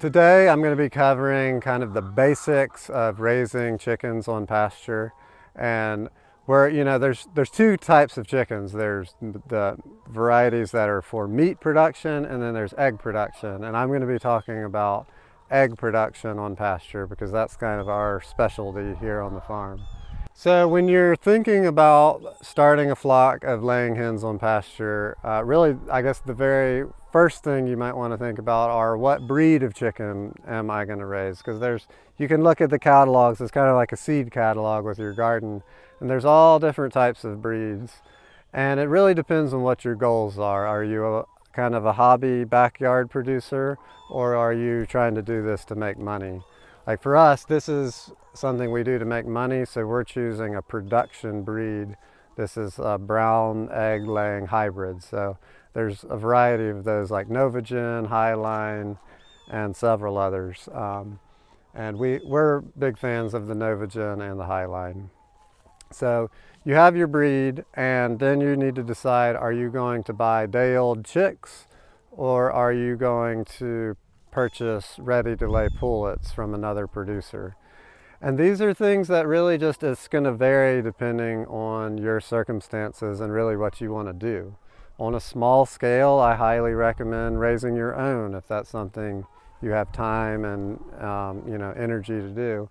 Today I'm going to be covering kind of the basics of raising chickens on pasture, and there's two types of chickens. There's the varieties that are for meat production, and then there's egg production, and I'm going to be talking about egg production on pasture because that's kind of our specialty here on the farm. So when you're thinking about starting a flock of laying hens on pasture, really, I guess the very first thing you might want to think about are what breed of chicken am I going to raise? Because you can look at the catalogs, it's kind of like a seed catalog with your garden, and there's all different types of breeds. And it really depends on what your goals are. Are you kind of a hobby backyard producer, or are you trying to do this to make money? Like for us, this is something we do to make money, so we're choosing a production breed. This is a brown egg laying hybrid. So there's a variety of those like Novagen, Highline, and several others. And we're big fans of the Novagen and the Highline. So you have your breed, and then you need to decide, are you going to buy day-old chicks, or are you going to purchase ready-to-lay pullets from another producer? And these are things that really just it's going to vary depending on your circumstances and really what you want to do. On a small scale, I highly recommend raising your own if that's something you have time and energy to do.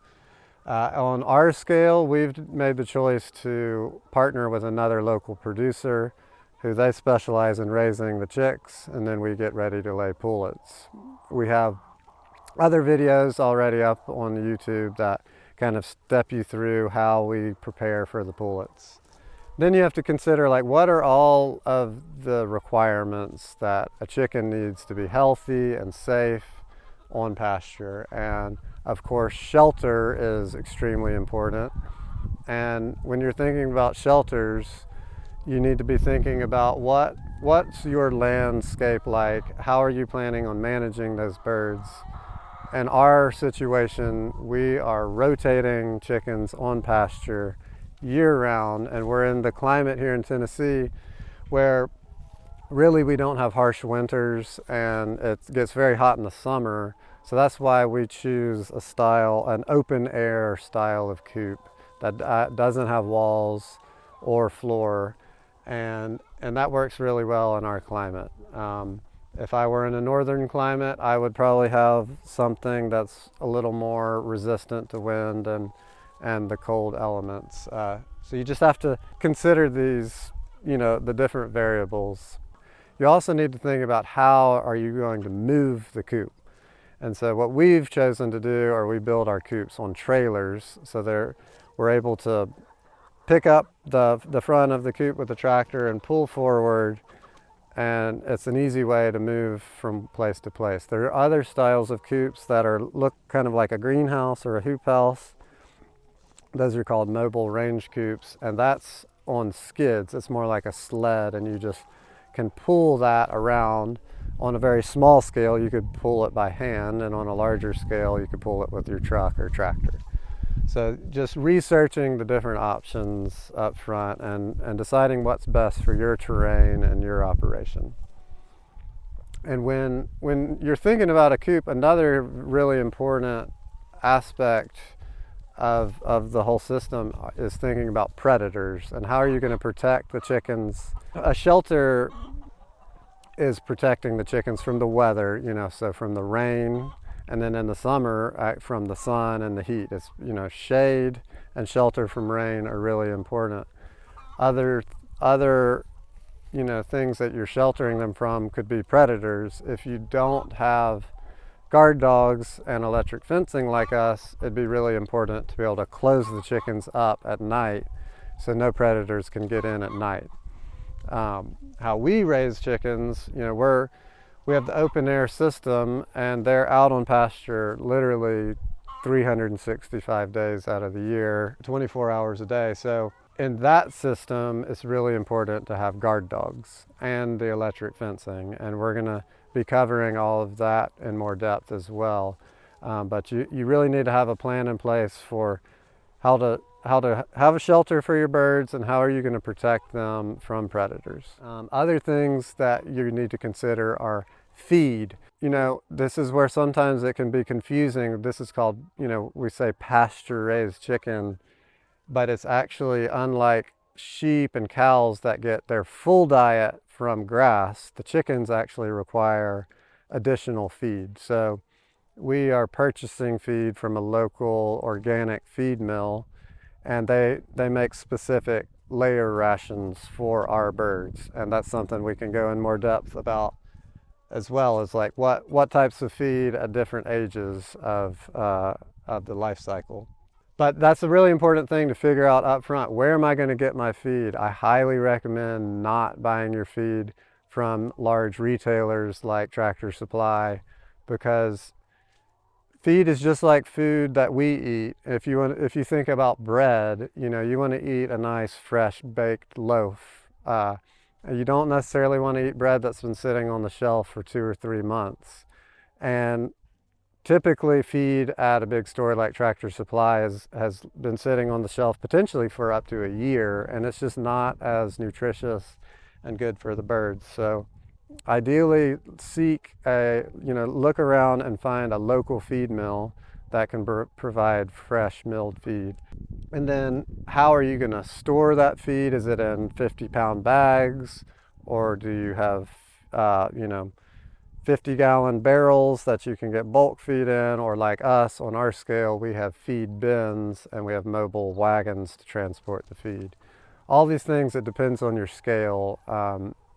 On our scale, we've made the choice to partner with another local producer who they specialize in raising the chicks, and then we get ready to lay pullets. We have other videos already up on YouTube that kind of step you through how we prepare for the pullets. Then you have to consider, like, what are all of the requirements that a chicken needs to be healthy and safe on pasture. And of course, shelter is extremely important. And when you're thinking about shelters, you need to be thinking about what's your landscape like? How are you planning on managing those birds? In our situation, we are rotating chickens on pasture year-round, and we're in the climate here in Tennessee where really we don't have harsh winters and it gets very hot in the summer. So that's why we choose an open air style of coop that doesn't have walls or floor, and that works really well in our climate. If I were in a northern climate, I would probably have something that's a little more resistant to wind and the cold elements. So you just have to consider these, the different variables. You also need to think about how are you going to move the coop. And so what we've chosen to do, or we build our coops on trailers, so we're able to pick up the front of the coop with the tractor and pull forward, and it's an easy way to move from place to place. There are other styles of coops that look kind of like a greenhouse or a hoop house. Those are called mobile range coops, and that's on skids. It's more like a sled, and you just can pull that around. On a very small scale, you could pull it by hand, and on a larger scale, you could pull it with your truck or tractor. So just researching the different options up front and deciding what's best for your terrain and your operation. And when you're thinking about a coop, another really important aspect of the whole system is thinking about predators and how are you going to protect the chickens. A shelter is protecting the chickens from the weather, so from the rain, and then in the summer from the sun and the heat. It's, shade and shelter from rain are really important. Other things that you're sheltering them from could be predators. If you don't have guard dogs and electric fencing like us, it'd be really important to be able to close the chickens up at night so no predators can get in at night. How we raise chickens, we have the open air system, and they're out on pasture literally 365 days out of the year, 24 hours a day. So in that system, it's really important to have guard dogs and the electric fencing, and we're going to be covering all of that in more depth as well. But you really need to have a plan in place for how to have a shelter for your birds and how are you going to protect them from predators. Other things that you need to consider are feed. This is where sometimes it can be confusing. This is called, we say pasture-raised chicken, but it's actually, unlike sheep and cows that get their full diet from grass, the chickens actually require additional feed. So we are purchasing feed from a local organic feed mill, and they make specific layer rations for our birds. And that's something we can go in more depth about, as well as like what types of feed at different ages of the life cycle. But that's a really important thing to figure out up front. Where am I going to get my feed? I highly recommend not buying your feed from large retailers like Tractor Supply, because feed is just like food that we eat. If you think about bread, you want to eat a nice fresh baked loaf. You don't necessarily want to eat bread that's been sitting on the shelf for 2 or 3 months. And typically feed at a big store like Tractor Supply has been sitting on the shelf potentially for up to a year, and it's just not as nutritious and good for the birds. So ideally look around and find a local feed mill that can provide fresh milled feed. And then how are you going to store that feed? Is it in 50-pound bags, or do you have 50-gallon barrels that you can get bulk feed in? Or like us, on our scale, we have feed bins and we have mobile wagons to transport the feed. All these things, it depends on your scale.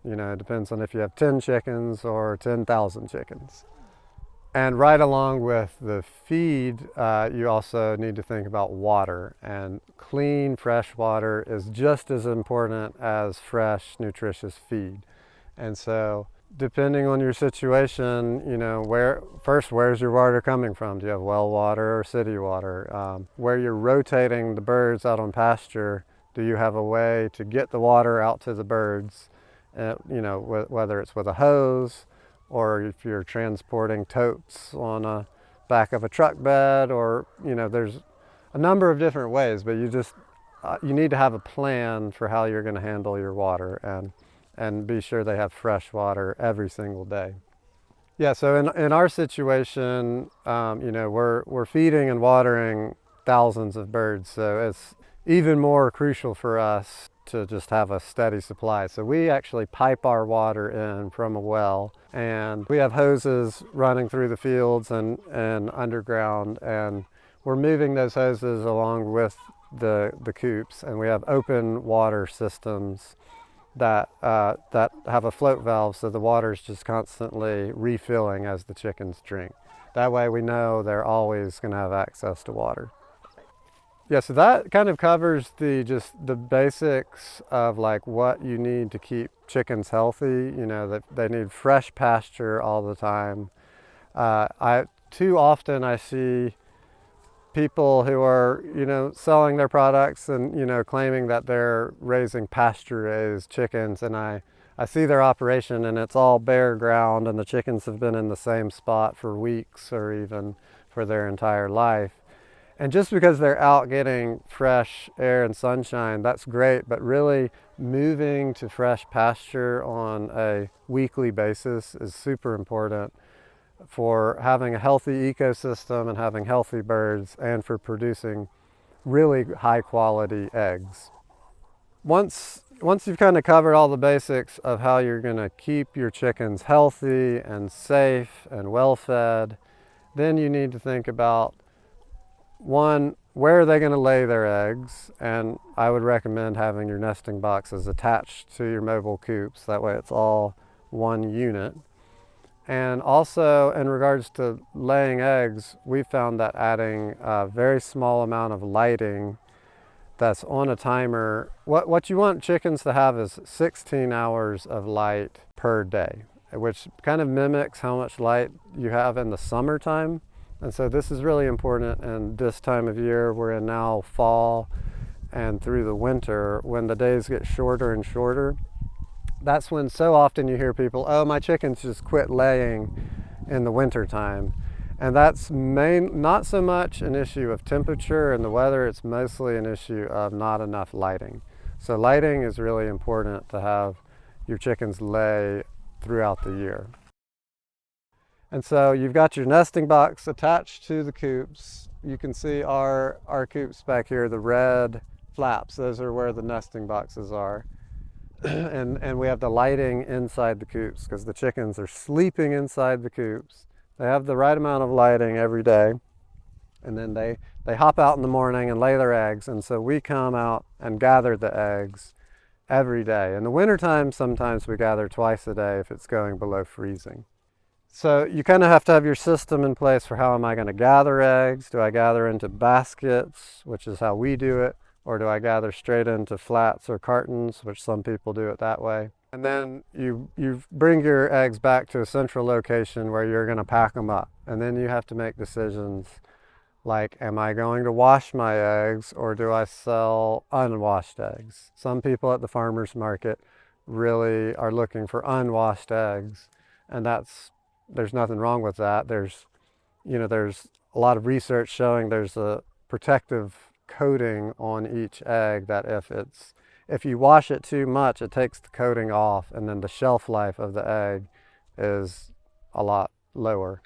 It depends on if you have 10 chickens or 10,000 chickens. And right along with the feed, you also need to think about water. And clean, fresh water is just as important as fresh, nutritious feed. And so, depending on your situation, where's your water coming from? Do you have well water or city water? Where you're rotating the birds out on pasture, do you have a way to get the water out to the birds? Whether it's with a hose, or if you're transporting totes on the back of a truck bed, or there's a number of different ways, but you need to have a plan for how you're going to handle your water, and be sure they have fresh water every single day. Yeah, so in our situation, we're feeding and watering thousands of birds, so it's even more crucial for us to just have a steady supply. So we actually pipe our water in from a well, and we have hoses running through the fields and underground, and we're moving those hoses along with the coops, and we have open water systems that have a float valve, so the water's just constantly refilling as the chickens drink. That way we know they're always going to have access to water. Yeah, so that kind of covers the basics of like what you need to keep chickens healthy. That they need fresh pasture all the time. Too often I see people who are selling their products and claiming that they're raising pasture-raised chickens, and I see their operation and it's all bare ground, and the chickens have been in the same spot for weeks or even for their entire life. And just because they're out getting fresh air and sunshine, that's great, but really moving to fresh pasture on a weekly basis is super important for having a healthy ecosystem and having healthy birds, and for producing really high quality eggs. Once you've kind of covered all the basics of how you're going to keep your chickens healthy and safe and well fed, then you need to think about, one, where are they going to lay their eggs? And I would recommend having your nesting boxes attached to your mobile coops. That way it's all one unit. And also, in regards to laying eggs, we found that adding a very small amount of lighting that's on a timer, what you want chickens to have is 16 hours of light per day, which kind of mimics how much light you have in the summertime. And so this is really important in this time of year. We're in now fall and through the winter, when the days get shorter and shorter. That's when so often you hear people, oh, my chickens just quit laying in the winter time. And that's not so much an issue of temperature and the weather, it's mostly an issue of not enough lighting. So lighting is really important to have your chickens lay throughout the year. And so you've got your nesting box attached to the coops. You can see our coops back here, the red flaps. Those are where the nesting boxes are. And we have the lighting inside the coops because the chickens are sleeping inside the coops. They have the right amount of lighting every day. And then they hop out in the morning and lay their eggs. And so we come out and gather the eggs every day. In the wintertime, sometimes we gather twice a day if it's going below freezing. So you kind of have to have your system in place for how am I going to gather eggs? Do I gather into baskets, which is how we do it, or do I gather straight into flats or cartons, which some people do it that way? And then you bring your eggs back to a central location where you're going to pack them up. And then you have to make decisions like, am I going to wash my eggs or do I sell unwashed eggs? Some people at the farmer's market really are looking for unwashed eggs, and there's nothing wrong with that. There's a lot of research showing there's a protective coating on each egg that if you wash it too much, it takes the coating off, and then the shelf life of the egg is a lot lower.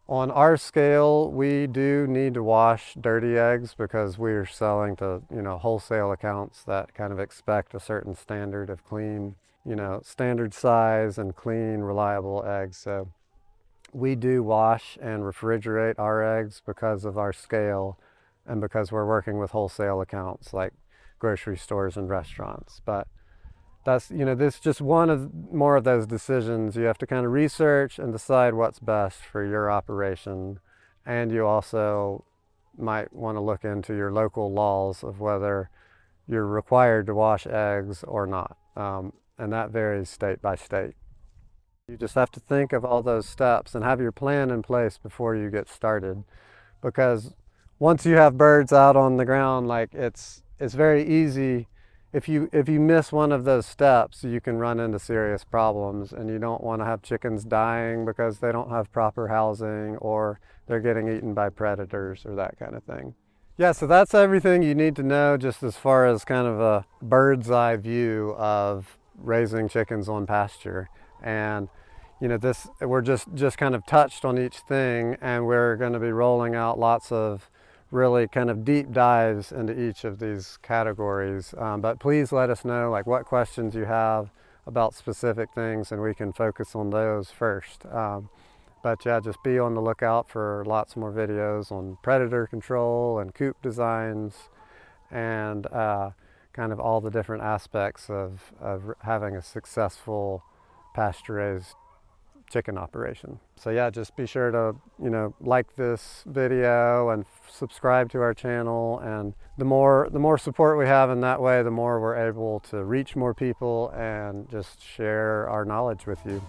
On our scale, we do need to wash dirty eggs because we're selling to, wholesale accounts that kind of expect a certain standard of clean, standard size and clean, reliable eggs. So we do wash and refrigerate our eggs because of our scale and because we're working with wholesale accounts like grocery stores and restaurants. But that's, this is just more of those decisions. You have to kind of research and decide what's best for your operation. And you also might want to look into your local laws of whether you're required to wash eggs or not. And that varies state by state. You just have to think of all those steps and have your plan in place before you get started. Because once you have birds out on the ground, like it's very easy. If you miss one of those steps, you can run into serious problems, and you don't want to have chickens dying because they don't have proper housing or they're getting eaten by predators or that kind of thing. Yeah, so that's everything you need to know just as far as kind of a bird's eye view of raising chickens on pasture. And we're just kind of touched on each thing, and we're going to be rolling out lots of really kind of deep dives into each of these categories. But please let us know like what questions you have about specific things, and we can focus on those first. But yeah, just be on the lookout for lots more videos on predator control and coop designs and kind of all the different aspects of having a successful pasture-raised chicken operation. So yeah, just be sure to like this video and subscribe to our channel, and the more support we have in that way, the more we're able to reach more people and just share our knowledge with you.